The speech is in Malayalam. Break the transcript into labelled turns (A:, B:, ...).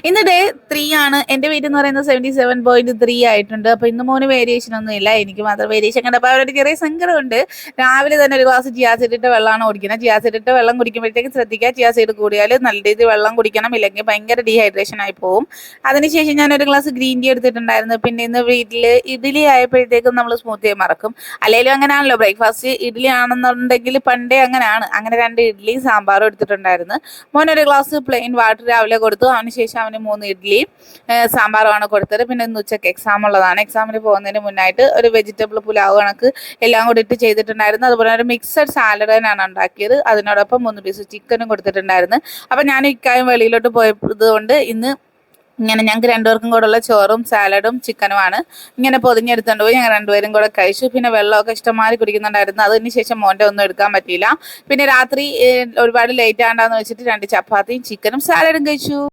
A: ഇന്ന് ഡേ 3 ആണ്. എന്റെ വെയിറ്റ് എന്ന് പറയുന്നത് 77.3 ആയിട്ടുണ്ട്. അപ്പൊ ഇന്ന് മോന് വേരിയേഷൻ ഒന്നും ഇല്ല, എനിക്ക് മാത്രം വേരിയേഷൻ കണ്ടപ്പോൾ അവരൊരു ചെറിയ സങ്കടമുണ്ട്. രാവിലെ തന്നെ ഒരു ഗ്ലാസ് ചിയാസീഡ് ഇട്ട വെള്ളമാണ് കുടിക്കുന്നത്. ചിയാസീഡ് ഇട്ട വെള്ളം കുടിക്കുമ്പോഴത്തേക്ക് ശ്രദ്ധിക്കുക, ചിയാസീഡ് കൂടിയാൽ നല്ല രീതിയിൽ വെള്ളം കുടിക്കണം, ഇല്ലെങ്കിൽ ഭയങ്കര ഡീഹൈഡ്രേഷൻ ആയി പോകും. അതിനുശേഷം ഞാൻ ഒരു ഗ്ലാസ് ഗ്രീൻ ടീ എടുത്തിട്ടുണ്ടായിരുന്നു. പിന്നെ ഇന്ന് വീട്ടിൽ ഇഡ്ഡലി ആയപ്പോഴത്തേക്കും നമ്മൾ സ്മൂത്തി മറക്കും. അല്ലെങ്കിലും അങ്ങനെയാണല്ലോ, ബ്രേക്ക്ഫാസ്റ്റ് ഇഡ്ഡലി ആണെന്നുണ്ടെങ്കിൽ പണ്ടേ അങ്ങനെയാണ്. അങ്ങനെ 2 ഇഡ്ഡലിയും സാമ്പാറും എടുത്തിട്ടുണ്ടായിരുന്നു. മോനൊരു ഗ്ലാസ് പ്ലെയിൻ വാട്ടർ രാവിലെ കൊടുത്തു. അതിനുശേഷം അവന് 3 ഇഡ്ഡലിയും സാമ്പാറുമാണ് കൊടുത്തത്. പിന്നെ ഇന്ന് ഉച്ചയ്ക്ക് എക്സാം ഉള്ളതാണ്. എക്സാമിന് പോകുന്നതിന് മുന്നായിട്ട് ഒരു വെജിറ്റബിൾ പുലാവ് കണക്ക് എല്ലാം കൂടി ഇട്ട് ചെയ്തിട്ടുണ്ടായിരുന്നു. അതുപോലെ ഒരു മിക്സഡ് സാലഡ് തന്നെയാണ് ഉണ്ടാക്കിയത്. അതിനോടൊപ്പം 3 പീസ് ചിക്കനും കൊടുത്തിട്ടുണ്ടായിരുന്നു. അപ്പം ഞാൻ ഇക്കായും വെളിയിലോട്ട് പോയത് കൊണ്ട് ഇന്ന് ഇങ്ങനെ ഞങ്ങൾക്ക് രണ്ടുപേർക്കും കൂടെ ഉള്ള ചോറും സാലഡും ചിക്കനുമാണ് ഇങ്ങനെ പൊതിഞ്ഞെടുത്തുകൊണ്ട് പോയി ഞങ്ങൾ രണ്ടുപേരും കൂടെ കഴിച്ചു. പിന്നെ വെള്ളമൊക്കെ ഇഷ്ടംമാതിരി കുടിക്കുന്നുണ്ടായിരുന്നു. അതിന് ശേഷം മോൻ്റെ ഒന്നും എടുക്കാൻ പറ്റിയില്ല. പിന്നെ രാത്രി ഒരുപാട് ലേറ്റ് ആണ്ടാന്ന് വെച്ചിട്ട് 2 ചപ്പാത്തിയും ചിക്കനും സാലഡും കഴിച്ചു.